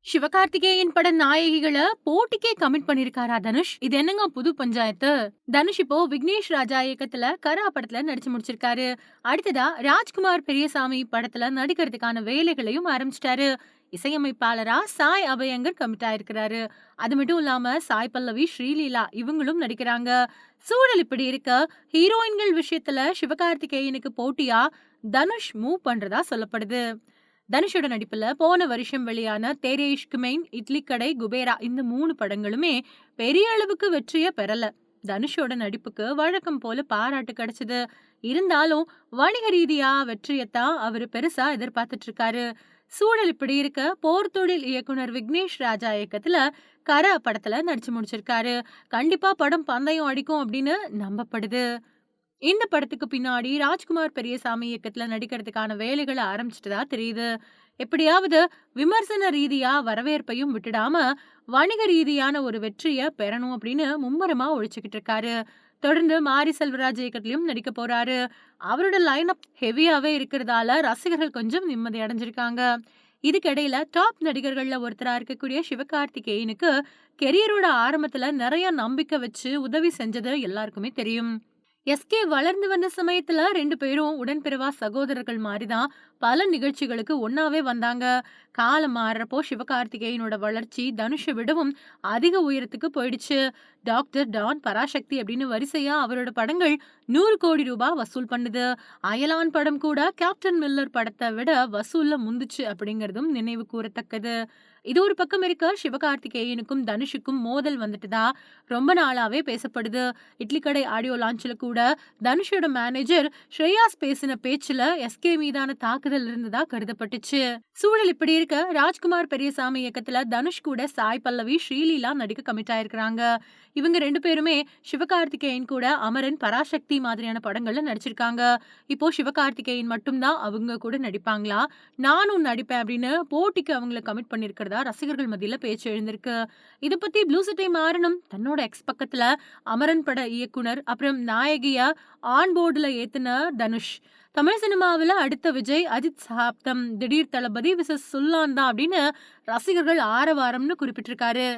சிவகார்த்திகேயன் பட நாயகிகள போட்டிக்கே கமிட் பண்ணிருக்காரா தனுஷ்? இது என்னங்க புது பஞ்சாயத்து? தனுஷ் இப்போ விக்னேஷ் ராஜா இயக்கத்துல கரா படத்துல நடிச்சு முடிச்சிருக்காரு. அடுத்ததா ராஜ்குமார் பெரியசாமி படத்துல நடிக்கிறதுக்கான வேலைகளையும் ஆரம்பிச்சிட்டாரு. இசையமைப்பாளரா சாய் அபயங்கர் கமிட் ஆயிருக்கிறாரு. அது மட்டும் இல்லாம சாய் பல்லவி, ஸ்ரீலீலா இவங்களும் நடிக்கிறாங்க. சூழல் இப்படி இருக்க ஹீரோயின்கள் விஷயத்துல சிவகார்த்திகேயனுக்கு போட்டியா தனுஷ் மூவ் பண்றதா சொல்லப்படுது. தனுஷோட நடிப்புல போன வருஷம் வெளியான தேரே இஷ்க் மெயின், இட்லி கடை, குபேரா இந்த 3 படங்களுமே பெரிய அளவுக்கு வெற்றிய பெறல. தனுஷோட நடிப்புக்கு வழக்கம் போல பாராட்டு கிடைச்சது. இருந்தாலும் வணிக ரீதியா வெற்றியத்தான் அவரு பெருசா எதிர்பார்த்துட்டு இருக்காரு. சூழல் இப்படி இருக்க போர்த்தொழில் இயக்குனர் விக்னேஷ் ராஜா இயக்கத்துல கரா படத்துல நடிச்சு முடிச்சிருக்காரு. கண்டிப்பா படம் பந்தயம் அடிக்கும் அப்படின்னு நம்பப்படுது. இந்த படத்துக்கு பின்னாடி ராஜ்குமார் பெரியசாமி இயக்கத்துல நடிக்கிறதுக்கான வேலைகளை ஆரம்பிச்சிட்டதா தெரியுது. எப்படியாவது விமர்சன ரீதியா வரவேற்பையும் விட்டுடாம வணிக ரீதியான ஒரு வெற்றிய பெறணும் அப்படின்னு மும்முரமா ஒழிச்சுக்கிட்டு இருக்காரு. தொடர்ந்து மாரி செல்வராஜ் இயக்கத்திலயும் நடிக்க போறாரு. அவரோட லைன் அப் ஹெவியாவே இருக்கிறதால ரசிகர்கள் கொஞ்சம் நிம்மதி அடைஞ்சிருக்காங்க. இதுக்கிடையில டாப் நடிகர்கள்ல ஒருத்தரா இருக்கக்கூடிய சிவகார்த்திகேயனுக்கு கெரியரோட ஆரம்பத்துல நிறைய நம்பிக்கை வச்சு உதவி செஞ்சது எல்லாருக்குமே தெரியும். எஸ்கே வளர்ந்து வந்த சமயத்துல 2 பேரும் உடன்பிறவா சகோதரர்கள் மாதிரிதான் பல நிகழ்ச்சிகளுக்கு ஒன்னாவே வந்தாங்க. காலம் மாறுறப்போ சிவகார்த்திகேயனோட வளர்ச்சி தனுஷை விடவும் அதிக உயரத்துக்கு போயிடுச்சு. டாக்டர், டான், பராசக்தி அப்படின்னு வரிசையா அவரோட படங்கள் 100 கோடி ரூபாய் வசூல் பண்ணுது. அயலான் படம் கூட கேப்டன் மில்லர் படத்தை விட வசூல்ல முந்துச்சு அப்படிங்கறதும் நினைவு கூறத்தக்கது. இது ஒரு பக்கம் இருக்க, சிவகார்த்திகேயனுக்கும் தனுஷுக்கும் மோதல் வந்துட்டுதா ரொம்ப நாளாவே பேசப்படுது. இட்லி கடை ஆடியோ லான்ச்ல கூட தனுஷோட மேனேஜர் ஸ்ரேயாஸ் பேசின பேச்சுல எஸ்கே மீதான தாக்குதல் இருந்ததா கருதப்பட்டுச்சு. சூழல் இப்படி இருக்க, ராஜ்குமார் பெரியசாமி இயக்கத்துல தனுஷ் கூட சாய் பல்லவி, ஸ்ரீலீலா நடிக்க கமிட் ஆயிருக்காங்க. இவங்க 2 பேருமே சிவகார்த்திகேயன் கூட அமரன், பராசக்தி மாதிரியான படங்கள்ல நடிச்சிருக்காங்க. இப்போ சிவகார்த்திகேயன் மட்டும்தான் அவங்க கூட நடிப்பாங்களா, நானும் நடிப்பேன் அப்படின்னு போட்டிக்கு அவங்கள கமிட் பண்ணிருக்கிறதா ரசிகர்கள் மத்தியில பேச்சு எழுந்திருக்கு. இத பத்தி ப்ளூ சட்டை மாறனும் தன்னோட எக்ஸ் பக்கத்துல அமரன் பட இயக்குனர் அப்புறம் நாயகியா ஆன் போர்டுல ஏத்துன தனுஷ், தமிழ் சினிமாவில அடுத்த விஜய், அஜித் சகாப்தம், திடீர் தளபதி விசஸ் சுல்லான் தான் அப்படின்னு ரசிகர்கள் ஆரவாரம்னு குறிப்பிட்டிருக்காரு.